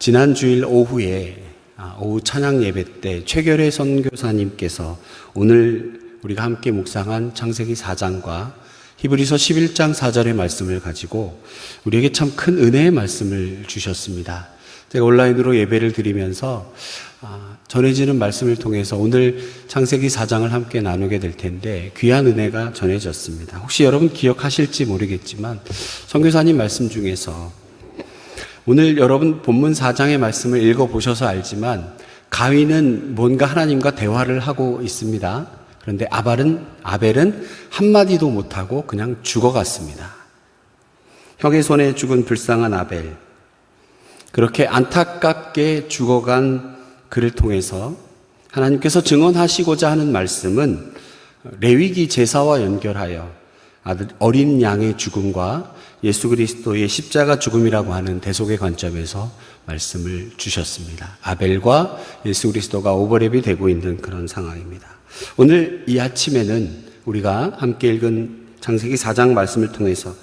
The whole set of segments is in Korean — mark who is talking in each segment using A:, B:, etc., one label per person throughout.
A: 지난 주일 오후에 오후 찬양 예배 때 최결혜 선교사님께서 오늘 우리가 함께 묵상한 창세기 4장과 히브리서 11장 4절의 말씀을 가지고 우리에게 참 큰 은혜의 말씀을 주셨습니다. 제가 온라인으로 예배를 드리면서 전해지는 말씀을 통해서 오늘 창세기 4장을 함께 나누게 될 텐데 귀한 은혜가 전해졌습니다. 혹시 여러분 기억하실지 모르겠지만 선교사님 말씀 중에서 오늘 여러분 본문 4장의 말씀을 읽어보셔서 알지만 가인은 뭔가 하나님과 대화를 하고 있습니다. 그런데 아벨은 한마디도 못하고 그냥 죽어갔습니다. 형의 손에 죽은 불쌍한 아벨. 그렇게 안타깝게 죽어간 그를 통해서 하나님께서 증언하시고자 하는 말씀은 레위기 제사와 연결하여 어린 양의 죽음과 예수 그리스도의 십자가 죽음이라고 하는 대속의 관점에서 말씀을 주셨습니다. 아벨과 예수 그리스도가 오버랩이 되고 있는 그런 상황입니다. 오늘 이 아침에는 우리가 함께 읽은 창세기 4장 말씀을 통해서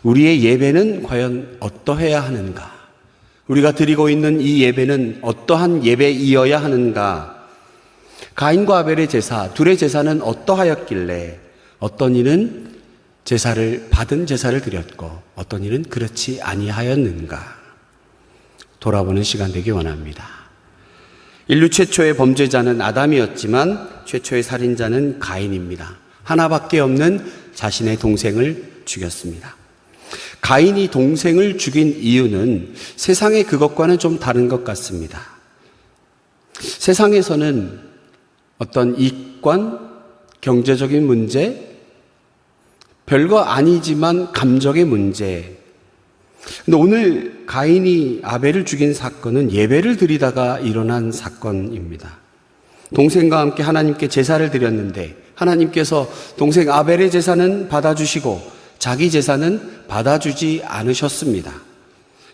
A: 우리의 예배는 과연 어떠해야 하는가? 우리가 드리고 있는 이 예배는 어떠한 예배이어야 하는가? 가인과 아벨의 제사, 둘의 제사는 어떠하였길래 어떤 이는 받은 제사를 드렸고 어떤 이는 그렇지 아니하였는가? 돌아보는 시간 되기 원합니다. 인류 최초의 범죄자는 아담이었지만 최초의 살인자는 가인입니다. 하나밖에 없는 자신의 동생을 죽였습니다. 가인이 동생을 죽인 이유는 세상의 그것과는 좀 다른 것 같습니다. 세상에서는 어떤 이익관, 경제적인 문제, 별거 아니지만 감정의 문제. 근데 오늘 가인이 아벨을 죽인 사건은 예배를 드리다가 일어난 사건입니다. 동생과 함께 하나님께 제사를 드렸는데 하나님께서 동생 아벨의 제사는 받아주시고 자기 제사는 받아주지 않으셨습니다.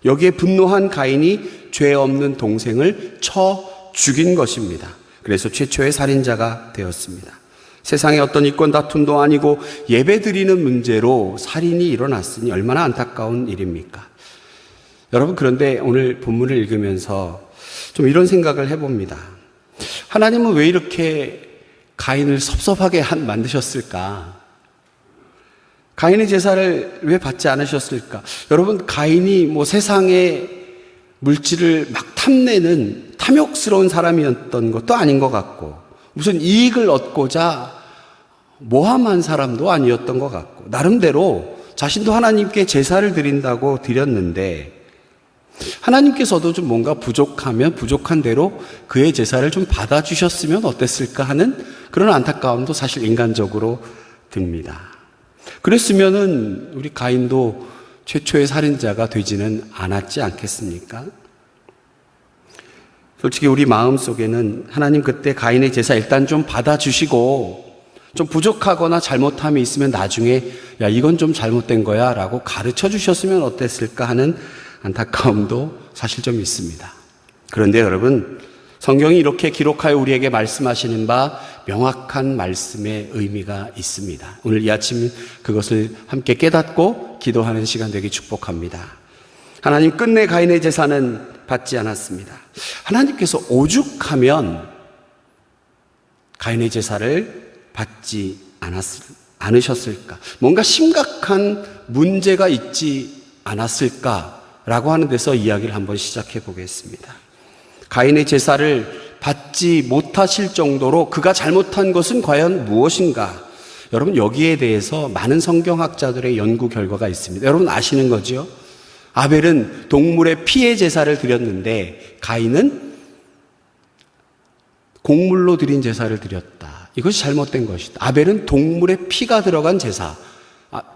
A: 여기에 분노한 가인이 죄 없는 동생을 쳐 죽인 것입니다. 그래서 최초의 살인자가 되었습니다. 세상에 어떤 이권 다툼도 아니고 예배 드리는 문제로 살인이 일어났으니 얼마나 안타까운 일입니까? 여러분, 그런데 오늘 본문을 읽으면서 좀 이런 생각을 해봅니다. 하나님은 왜 이렇게 가인을 섭섭하게 만드셨을까? 가인의 제사를 왜 받지 않으셨을까? 여러분, 가인이 세상의 물질을 막 탐내는 탐욕스러운 사람이었던 것도 아닌 것 같고 무슨 이익을 얻고자 모함한 사람도 아니었던 것 같고 나름대로 자신도 하나님께 제사를 드린다고 드렸는데 하나님께서도 좀 뭔가 부족하면 부족한 대로 그의 제사를 좀 받아주셨으면 어땠을까 하는 그런 안타까움도 사실 인간적으로 듭니다. 그랬으면은 우리 가인도 최초의 살인자가 되지는 않았지 않겠습니까? 솔직히 우리 마음속에는 하나님 그때 가인의 제사 일단 좀 받아주시고 좀 부족하거나 잘못함이 있으면 나중에 야 이건 좀 잘못된 거야 라고 가르쳐 주셨으면 어땠을까 하는 안타까움도 사실 좀 있습니다. 그런데 여러분, 성경이 이렇게 기록하여 우리에게 말씀하시는 바 명확한 말씀의 의미가 있습니다. 오늘 이 아침 그것을 함께 깨닫고 기도하는 시간 되기 축복합니다. 하나님 끝내 가인의 제사는 받지 않았습니다. 하나님께서 오죽하면 가인의 제사를 받지 않으셨을까? 뭔가 심각한 문제가 있지 않았을까라고 하는 데서 이야기를 한번 시작해 보겠습니다. 가인의 제사를 받지 못하실 정도로 그가 잘못한 것은 과연 무엇인가? 여러분, 여기에 대해서 많은 성경학자들의 연구 결과가 있습니다. 여러분 아시는 거죠? 아벨은 동물의 피의 제사를 드렸는데 가인은 곡물로 드린 제사를 드렸다. 이것이 잘못된 것이다. 아벨은 동물의 피가 들어간 제사,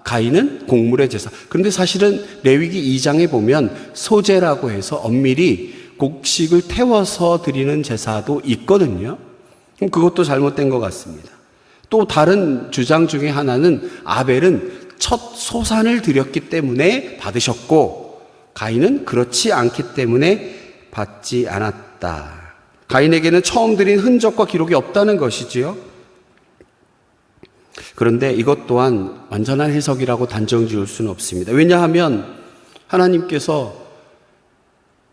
A: 가인은 곡물의 제사. 그런데 사실은 레위기 2장에 보면 소제라고 해서 엄밀히 곡식을 태워서 드리는 제사도 있거든요. 그럼 그것도 잘못된 것 같습니다. 또 다른 주장 중에 하나는 아벨은 첫 소산을 드렸기 때문에 받으셨고 가인은 그렇지 않기 때문에 받지 않았다. 가인에게는 처음 드린 흔적과 기록이 없다는 것이지요. 그런데 이것 또한 완전한 해석이라고 단정 지을 수는 없습니다. 왜냐하면 하나님께서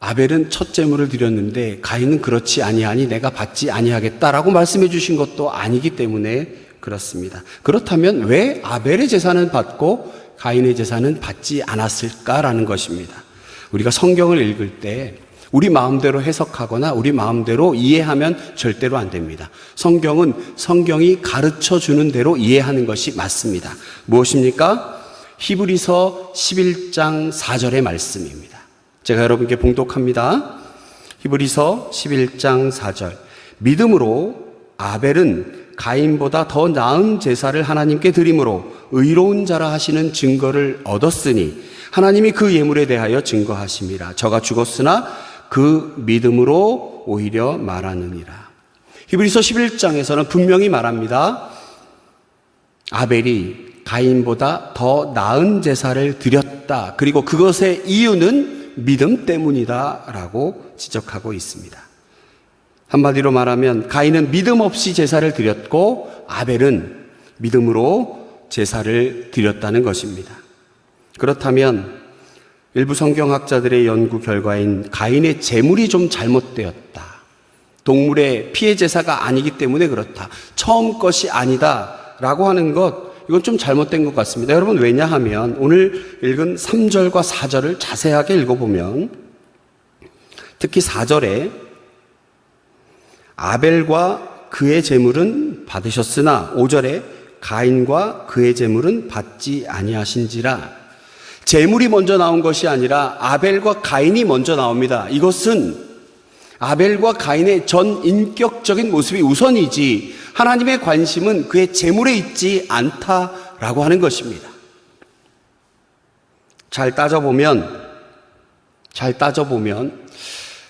A: 아벨은 첫 제물을 드렸는데 가인은 그렇지 아니하니 내가 받지 아니하겠다라고 말씀해 주신 것도 아니기 때문에 그렇습니다. 그렇다면 왜 아벨의 제사는 받고 가인의 제사는 받지 않았을까라는 것입니다. 우리가 성경을 읽을 때 우리 마음대로 해석하거나 우리 마음대로 이해하면 절대로 안 됩니다. 성경은 성경이 가르쳐 주는 대로 이해하는 것이 맞습니다. 무엇입니까? 히브리서 11장 4절의 말씀입니다. 제가 여러분께 봉독합니다. 히브리서 11장 4절. 믿음으로 아벨은 가인보다 더 나은 제사를 하나님께 드림으로 의로운 자라 하시는 증거를 얻었으니 하나님이 그 예물에 대하여 증거하심이라. 저가 죽었으나 그 믿음으로 오히려 말하느니라. 히브리서 11장에서는 분명히 말합니다. 아벨이 가인보다 더 나은 제사를 드렸다. 그리고 그것의 이유는 믿음 때문이다 라고 지적하고 있습니다. 한마디로 말하면 가인은 믿음 없이 제사를 드렸고 아벨은 믿음으로 제사를 드렸다는 것입니다. 그렇다면 일부 성경학자들의 연구 결과인 가인의 제물이 좀 잘못되었다. 동물의 피해 제사가 아니기 때문에 그렇다. 처음 것이 아니다 라고 하는 것, 이건 좀 잘못된 것 같습니다. 여러분, 왜냐하면 오늘 읽은 3절과 4절을 자세하게 읽어보면 특히 4절에 아벨과 그의 제물은 받으셨으나 5절에 가인과 그의 제물은 받지 아니하신지라. 제물이 먼저 나온 것이 아니라 아벨과 가인이 먼저 나옵니다. 이것은 아벨과 가인의 전 인격적인 모습이 우선이지 하나님의 관심은 그의 제물에 있지 않다라고 하는 것입니다. 잘 따져보면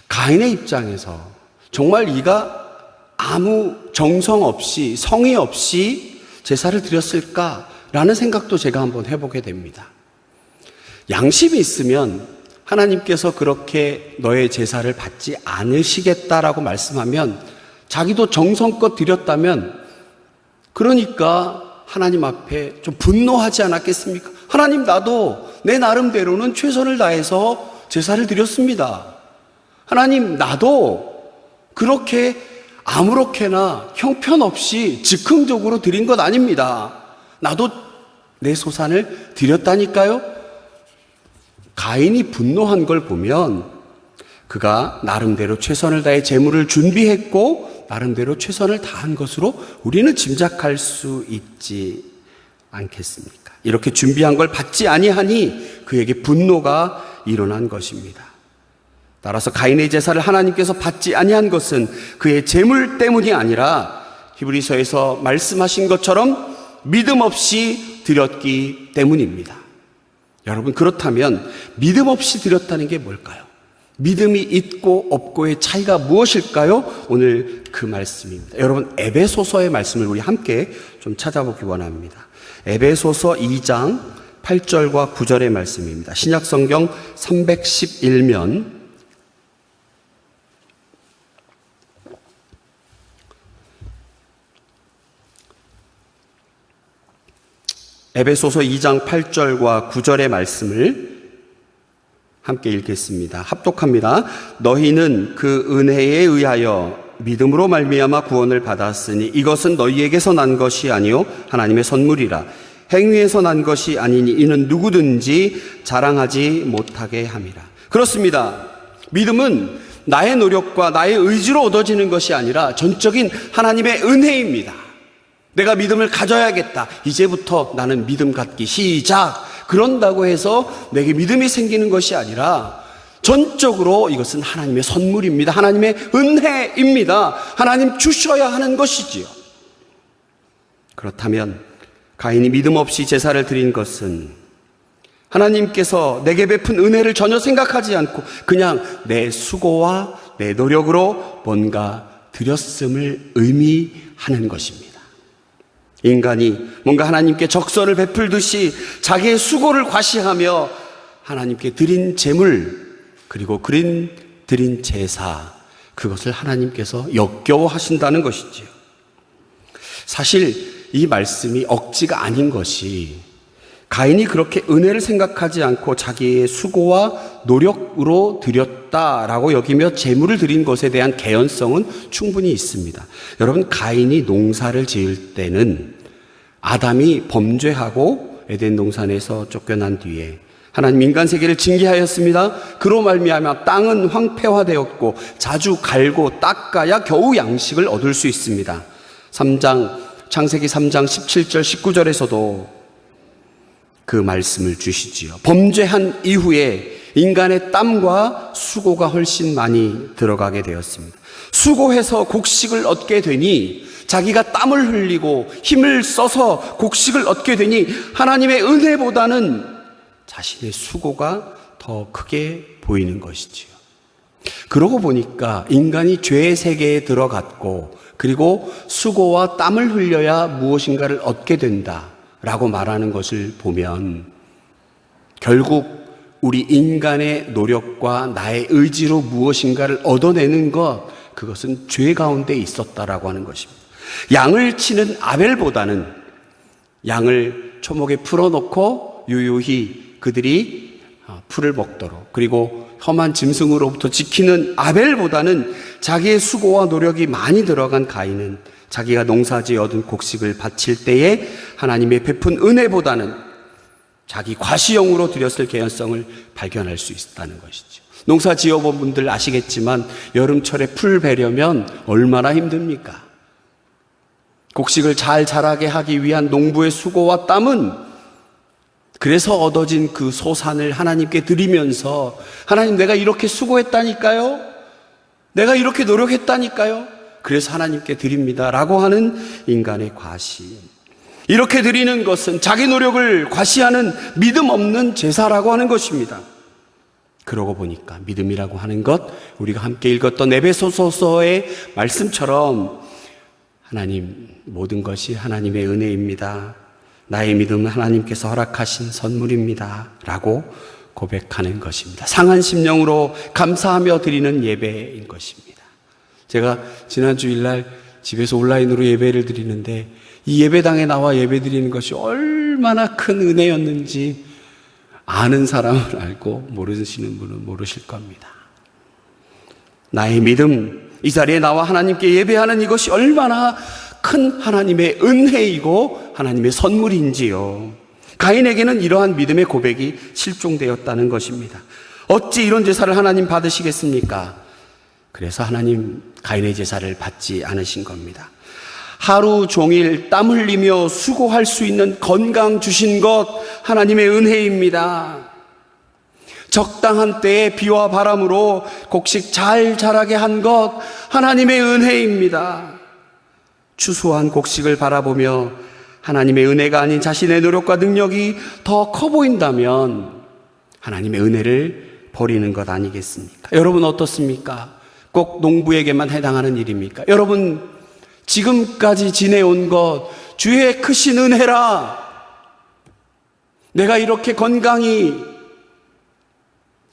A: 가인의 입장에서 정말 이가 아무 정성 없이 성의 없이 제사를 드렸을까라는 생각도 제가 한번 해보게 됩니다. 양심이 있으면 하나님께서 그렇게 너의 제사를 받지 않으시겠다라고 말씀하면 자기도 정성껏 드렸다면 그러니까 하나님 앞에 좀 분노하지 않았겠습니까? 하나님, 나도 내 나름대로는 최선을 다해서 제사를 드렸습니다. 하나님, 나도 그렇게 아무렇게나 형편없이 즉흥적으로 드린 것 아닙니다. 나도 내 소산을 드렸다니까요. 가인이 분노한 걸 보면 그가 나름대로 최선을 다해 제물을 준비했고 나름대로 최선을 다한 것으로 우리는 짐작할 수 있지 않겠습니까? 이렇게 준비한 걸 받지 아니하니 그에게 분노가 일어난 것입니다. 따라서 가인의 제사를 하나님께서 받지 아니한 것은 그의 제물 때문이 아니라 히브리서에서 말씀하신 것처럼 믿음 없이 드렸기 때문입니다. 여러분, 그렇다면 믿음 없이 드렸다는 게 뭘까요? 믿음이 있고 없고의 차이가 무엇일까요? 오늘 그 말씀입니다. 여러분, 에베소서의 말씀을 우리 함께 좀 찾아보기 원합니다. 에베소서 2장 8절과 9절의 말씀입니다. 신약성경 311면 에베소서 2장 8절과 9절의 말씀을 함께 읽겠습니다. 합독합니다. 너희는 그 은혜에 의하여 믿음으로 말미암아 구원을 받았으니 이것은 너희에게서 난 것이 아니요 하나님의 선물이라. 행위에서 난 것이 아니니 이는 누구든지 자랑하지 못하게 함이라. 그렇습니다. 믿음은 나의 노력과 나의 의지로 얻어지는 것이 아니라 전적인 하나님의 은혜입니다. 내가 믿음을 가져야겠다. 이제부터 나는 믿음 갖기 시작. 그런다고 해서 내게 믿음이 생기는 것이 아니라 전적으로 이것은 하나님의 선물입니다. 하나님의 은혜입니다. 하나님 주셔야 하는 것이지요. 그렇다면 가인이 믿음 없이 제사를 드린 것은 하나님께서 내게 베푼 은혜를 전혀 생각하지 않고 그냥 내 수고와 내 노력으로 뭔가 드렸음을 의미하는 것입니다. 인간이 뭔가 하나님께 적선을 베풀듯이 자기의 수고를 과시하며 하나님께 드린 제물 그리고 드린 제사, 그것을 하나님께서 역겨워하신다는 것이지요. 사실 이 말씀이 억지가 아닌 것이 가인이 그렇게 은혜를 생각하지 않고 자기의 수고와 노력으로 드렸다라고 여기며 제물을 드린 것에 대한 개연성은 충분히 있습니다. 여러분, 가인이 농사를 지을 때는 아담이 범죄하고 에덴 동산에서 쫓겨난 뒤에 하나님 인간 세계를 징계하였습니다. 그로 말미암아 땅은 황폐화되었고 자주 갈고 닦아야 겨우 양식을 얻을 수 있습니다. 창세기 3장 17절 19절에서도 그 말씀을 주시지요. 범죄한 이후에 인간의 땀과 수고가 훨씬 많이 들어가게 되었습니다. 수고해서 곡식을 얻게 되니, 자기가 땀을 흘리고 힘을 써서 곡식을 얻게 되니 하나님의 은혜보다는 자신의 수고가 더 크게 보이는 것이지요. 그러고 보니까 인간이 죄의 세계에 들어갔고, 그리고 수고와 땀을 흘려야 무엇인가를 얻게 된다라고 말하는 것을 보면, 결국 우리 인간의 노력과 나의 의지로 무엇인가를 얻어내는 것, 그것은 죄 가운데 있었다라고 하는 것입니다. 양을 치는 아벨보다는 양을 초목에 풀어놓고 유유히 그들이 풀을 먹도록, 그리고 험한 짐승으로부터 지키는 아벨보다는 자기의 수고와 노력이 많이 들어간 가인은 자기가 농사지어 얻은 곡식을 바칠 때에 하나님의 베푼 은혜보다는 자기 과시용으로 드렸을 개연성을 발견할 수 있다는 것이죠. 농사 지어본 분들 아시겠지만 여름철에 풀 베려면 얼마나 힘듭니까? 곡식을 잘 자라게 하기 위한 농부의 수고와 땀은, 그래서 얻어진 그 소산을 하나님께 드리면서, 하나님, 내가 이렇게 수고했다니까요? 내가 이렇게 노력했다니까요? 그래서 하나님께 드립니다 라고 하는 인간의 과시. 이렇게 드리는 것은 자기 노력을 과시하는 믿음 없는 제사라고 하는 것입니다. 그러고 보니까 믿음이라고 하는 것, 우리가 함께 읽었던 에베소서의 말씀처럼 하나님, 모든 것이 하나님의 은혜입니다. 나의 믿음은 하나님께서 허락하신 선물입니다 라고 고백하는 것입니다. 상한 심령으로 감사하며 드리는 예배인 것입니다. 제가 지난 주일날 집에서 온라인으로 예배를 드리는데, 이 예배당에 나와 예배 드리는 것이 얼마나 큰 은혜였는지 아는 사람은 알고 모르시는 분은 모르실 겁니다. 나의 믿음, 이 자리에 나와 하나님께 예배하는 이것이 얼마나 큰 하나님의 은혜이고 하나님의 선물인지요. 가인에게는 이러한 믿음의 고백이 실종되었다는 것입니다. 어찌 이런 제사를 하나님 받으시겠습니까? 그래서 하나님 가인의 제사를 받지 않으신 겁니다. 하루 종일 땀 흘리며 수고할 수 있는 건강 주신 것, 하나님의 은혜입니다. 적당한 때에 비와 바람으로 곡식 잘 자라게 한 것, 하나님의 은혜입니다. 추수한 곡식을 바라보며 하나님의 은혜가 아닌 자신의 노력과 능력이 더 커 보인다면 하나님의 은혜를 버리는 것 아니겠습니까? 여러분 어떻습니까? 꼭 농부에게만 해당하는 일입니까? 여러분, 지금까지 지내온 것 주의 크신 은혜라. 내가 이렇게 건강히,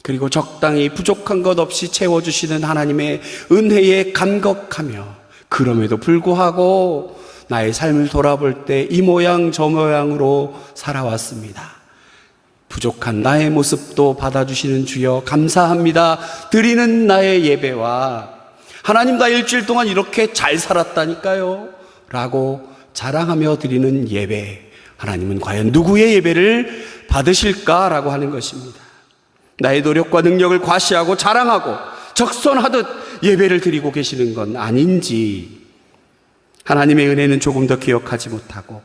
A: 그리고 적당히 부족한 것 없이 채워주시는 하나님의 은혜에 감격하며, 그럼에도 불구하고 나의 삶을 돌아볼 때 이 모양 저 모양으로 살아왔습니다. 부족한 나의 모습도 받아주시는 주여 감사합니다 드리는 나의 예배와, 하나님, 나 일주일 동안 이렇게 잘 살았다니까요 라고 자랑하며 드리는 예배, 하나님은 과연 누구의 예배를 받으실까라고 하는 것입니다. 나의 노력과 능력을 과시하고 자랑하고 적선하듯 예배를 드리고 계시는 건 아닌지, 하나님의 은혜는 조금 더 기억하지 못하고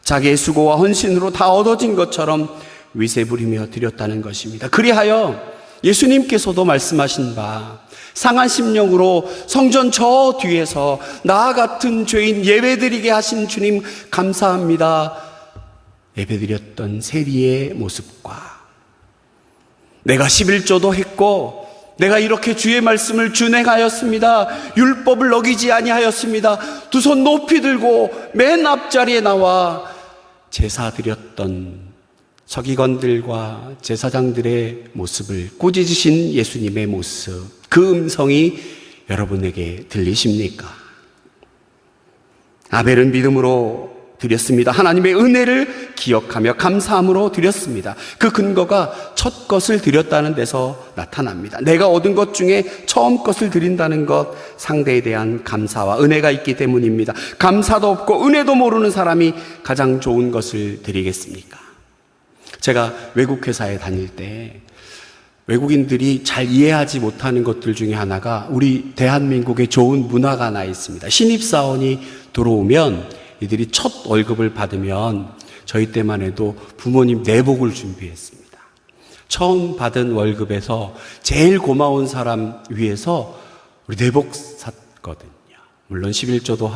A: 자기의 수고와 헌신으로 다 얻어진 것처럼 위세 부리며 드렸다는 것입니다. 그리하여 예수님께서도 말씀하신 바, 상한 심령으로 성전 저 뒤에서 나 같은 죄인 예배드리게 하신 주님 감사합니다 예배드렸던 세리의 모습과, 내가 11조도 했고 내가 이렇게 주의 말씀을 준행하였습니다, 율법을 어기지 아니하였습니다, 두 손 높이 들고 맨 앞자리에 나와 제사 드렸던 서기관들과 제사장들의 모습을 꾸짖으신 예수님의 모습, 그 음성이 여러분에게 들리십니까? 아벨은 믿음으로 드렸습니다. 하나님의 은혜를 기억하며 감사함으로 드렸습니다. 그 근거가 첫 것을 드렸다는 데서 나타납니다. 내가 얻은 것 중에 처음 것을 드린다는 것, 상대에 대한 감사와 은혜가 있기 때문입니다. 감사도 없고 은혜도 모르는 사람이 가장 좋은 것을 드리겠습니까? 제가 외국 회사에 다닐 때 외국인들이 잘 이해하지 못하는 것들 중에 하나가 우리 대한민국의 좋은 문화가 하나 있습니다. 신입사원이 들어오면 이들이 첫 월급을 받으면 저희 때만 해도 부모님 내복을 준비했습니다. 처음 받은 월급에서 제일 고마운 사람 위해서 우리 내복 샀거든요. 물론 11조도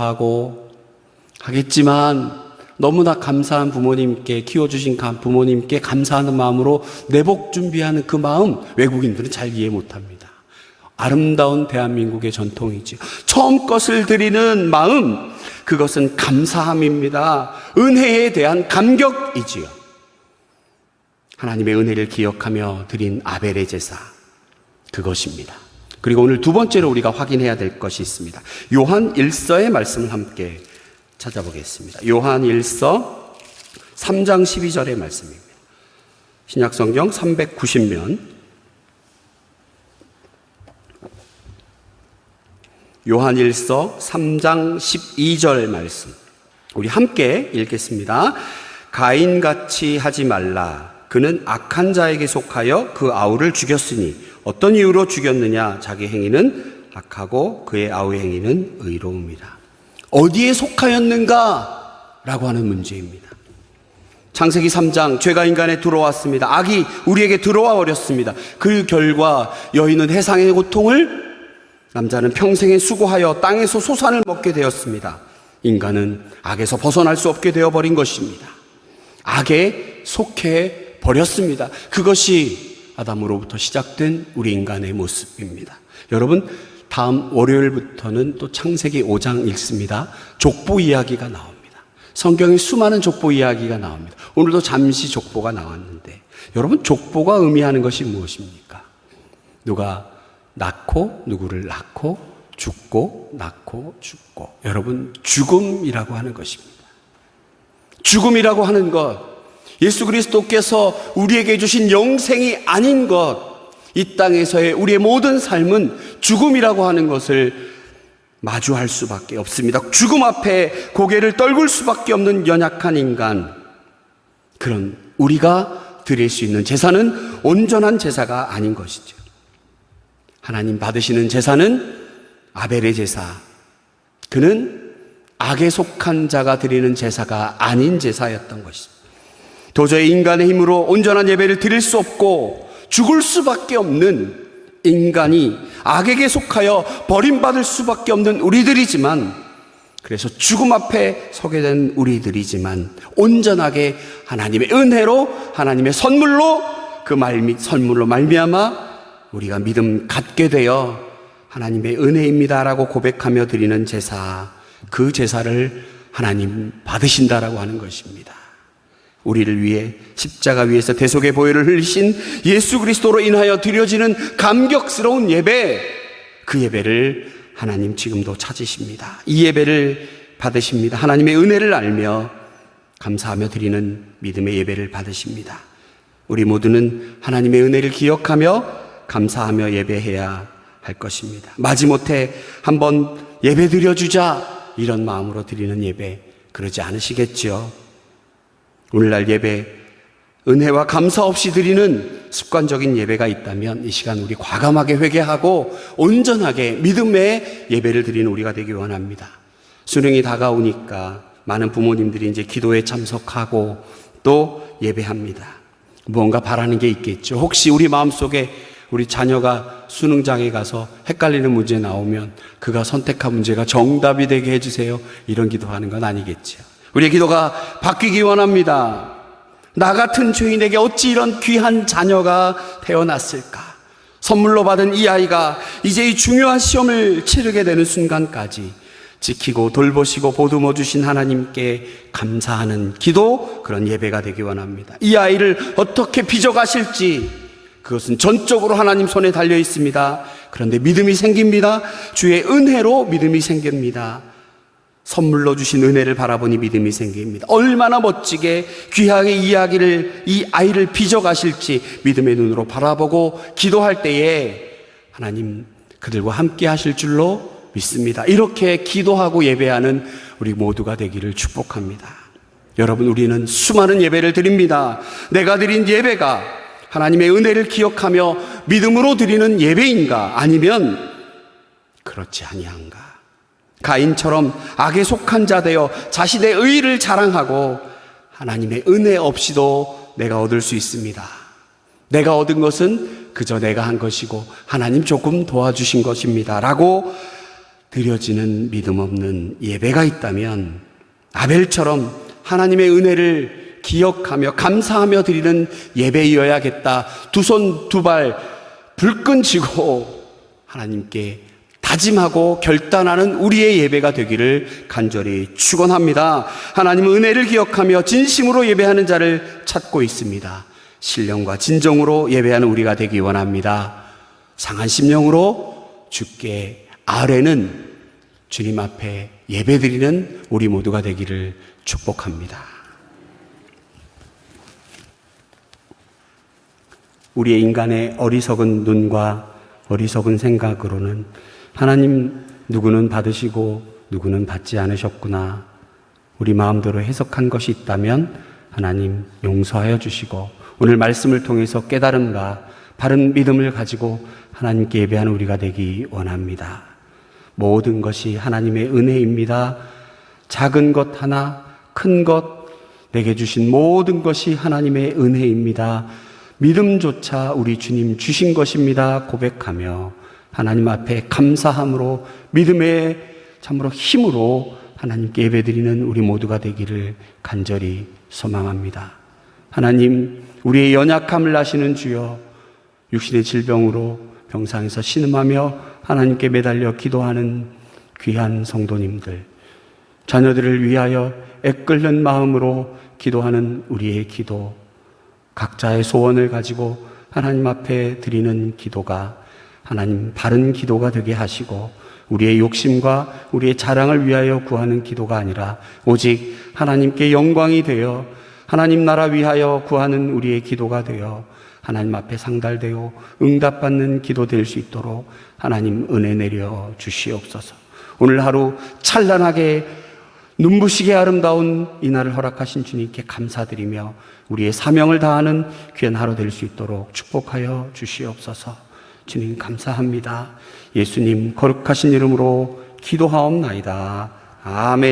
A: 하겠지만 너무나 감사한 부모님께, 키워주신 부모님께 감사하는 마음으로 내복 준비하는 그 마음, 외국인들은 잘 이해 못합니다. 아름다운 대한민국의 전통이지요. 처음 것을 드리는 마음, 그것은 감사함입니다. 은혜에 대한 감격이지요. 하나님의 은혜를 기억하며 드린 아벨의 제사, 그것입니다. 그리고 오늘 두 번째로 우리가 확인해야 될 것이 있습니다. 요한 1서의 말씀을 함께 찾아보겠습니다. 요한 1서 3장 12절의 말씀입니다. 신약성경 390면 요한 1서 3장 12절 말씀, 우리 함께 읽겠습니다. 가인같이 하지 말라. 그는 악한 자에게 속하여 그 아우를 죽였으니 어떤 이유로 죽였느냐? 자기 행위는 악하고 그의 아우의 행위는 의로움이라. 어디에 속하였는가? 라고 하는 문제입니다. 창세기 3장, 죄가 인간에 들어왔습니다. 악이 우리에게 들어와 버렸습니다. 그 결과 여인은 해상의 고통을, 남자는 평생에 수고하여 땅에서 소산을 먹게 되었습니다. 인간은 악에서 벗어날 수 없게 되어버린 것입니다. 악에 속해 버렸습니다. 그것이 아담으로부터 시작된 우리 인간의 모습입니다. 여러분, 다음 월요일부터는 또 창세기 5장 읽습니다. 족보 이야기가 나옵니다. 성경에 수많은 족보 이야기가 나옵니다. 오늘도 잠시 족보가 나왔는데, 여러분, 족보가 의미하는 것이 무엇입니까? 누가 낳고 누구를 낳고 죽고 낳고 죽고, 여러분, 죽음이라고 하는 것입니다. 죽음이라고 하는 것, 예수 그리스도께서 우리에게 주신 영생이 아닌 것, 이 땅에서의 우리의 모든 삶은 죽음이라고 하는 것을 마주할 수밖에 없습니다. 죽음 앞에 고개를 떨굴 수밖에 없는 연약한 인간, 그런 우리가 드릴 수 있는 제사는 온전한 제사가 아닌 것이죠. 하나님 받으시는 제사는 아벨의 제사, 그는 악에 속한 자가 드리는 제사가 아닌 제사였던 것입니다. 도저히 인간의 힘으로 온전한 예배를 드릴 수 없고 죽을 수밖에 없는 인간이 악에게 속하여 버림받을 수밖에 없는 우리들이지만, 그래서 죽음 앞에 서게 된 우리들이지만 온전하게 하나님의 은혜로, 하나님의 선물로, 그 선물로 말미암아 우리가 믿음 갖게 되어 하나님의 은혜입니다라고 고백하며 드리는 제사, 그 제사를 하나님 받으신다라고 하는 것입니다. 우리를 위해 십자가 위에서 대속의 보혈을 흘리신 예수 그리스도로 인하여 드려지는 감격스러운 예배, 그 예배를 하나님 지금도 찾으십니다. 이 예배를 받으십니다. 하나님의 은혜를 알며 감사하며 드리는 믿음의 예배를 받으십니다. 우리 모두는 하나님의 은혜를 기억하며 감사하며 예배해야 할 것입니다. 마지못해 한번 예배 드려주자, 이런 마음으로 드리는 예배, 그러지 않으시겠죠? 오늘날 예배, 은혜와 감사 없이 드리는 습관적인 예배가 있다면 이 시간 우리 과감하게 회개하고 온전하게 믿음의 예배를 드리는 우리가 되기 원합니다. 수능이 다가오니까 많은 부모님들이 이제 기도에 참석하고 또 예배합니다. 무언가 바라는 게 있겠죠. 혹시 우리 마음속에 우리 자녀가 수능장에 가서 헷갈리는 문제 나오면 그가 선택한 문제가 정답이 되게 해주세요, 이런 기도하는 건 아니겠죠. 우리의 기도가 바뀌기 원합니다. 나 같은 죄인에게 어찌 이런 귀한 자녀가 태어났을까? 선물로 받은 이 아이가 이제 이 중요한 시험을 치르게 되는 순간까지 지키고 돌보시고 보듬어 주신 하나님께 감사하는 기도, 그런 예배가 되기 원합니다. 이 아이를 어떻게 빚어가실지, 그것은 전적으로 하나님 손에 달려 있습니다. 그런데 믿음이 생깁니다. 주의 은혜로 믿음이 생깁니다. 선물로 주신 은혜를 바라보니 믿음이 생깁니다. 얼마나 멋지게 귀하게 이 아이를 빚어가실지 믿음의 눈으로 바라보고 기도할 때에 하나님 그들과 함께 하실 줄로 믿습니다. 이렇게 기도하고 예배하는 우리 모두가 되기를 축복합니다. 여러분, 우리는 수많은 예배를 드립니다. 내가 드린 예배가 하나님의 은혜를 기억하며 믿음으로 드리는 예배인가? 아니면 그렇지 아니한가? 가인처럼 악에 속한 자 되어 자신의 의의를 자랑하고 하나님의 은혜 없이도 내가 얻을 수 있습니다. 내가 얻은 것은 그저 내가 한 것이고 하나님 조금 도와주신 것입니다 라고 드려지는 믿음 없는 예배가 있다면, 아벨처럼 하나님의 은혜를 기억하며 감사하며 드리는 예배이어야겠다, 두 손 두 발 불끈 쥐고 하나님께 다짐하고 결단하는 우리의 예배가 되기를 간절히 축원합니다. 하나님은 은혜를 기억하며 진심으로 예배하는 자를 찾고 있습니다. 신령과 진정으로 예배하는 우리가 되기 원합니다. 상한 심령으로 주께 아뢰는 주님 앞에 예배드리는 우리 모두가 되기를 축복합니다. 우리의 인간의 어리석은 눈과 어리석은 생각으로는 하나님 누구는 받으시고 누구는 받지 않으셨구나, 우리 마음대로 해석한 것이 있다면 하나님 용서하여 주시고 오늘 말씀을 통해서 깨달음과 바른 믿음을 가지고 하나님께 예배하는 우리가 되기 원합니다. 모든 것이 하나님의 은혜입니다. 작은 것 하나, 큰 것, 내게 주신 모든 것이 하나님의 은혜입니다. 믿음조차 우리 주님 주신 것입니다 고백하며 하나님 앞에 감사함으로 믿음의 참으로 힘으로 하나님께 예배드리는 우리 모두가 되기를 간절히 소망합니다. 하나님, 우리의 연약함을 아시는 주여, 육신의 질병으로 병상에서 신음하며 하나님께 매달려 기도하는 귀한 성도님들, 자녀들을 위하여 애끓는 마음으로 기도하는 우리의 기도, 각자의 소원을 가지고 하나님 앞에 드리는 기도가 하나님 바른 기도가 되게 하시고, 우리의 욕심과 우리의 자랑을 위하여 구하는 기도가 아니라 오직 하나님께 영광이 되어 하나님 나라 위하여 구하는 우리의 기도가 되어 하나님 앞에 상달되어 응답받는 기도 될 수 있도록 하나님 은혜 내려 주시옵소서. 오늘 하루 찬란하게 눈부시게 아름다운 이날을 허락하신 주님께 감사드리며 우리의 사명을 다하는 귀한 하루 될 수 있도록 축복하여 주시옵소서. 주님 감사합니다. 예수님 거룩하신 이름으로 기도하옵나이다. 아멘.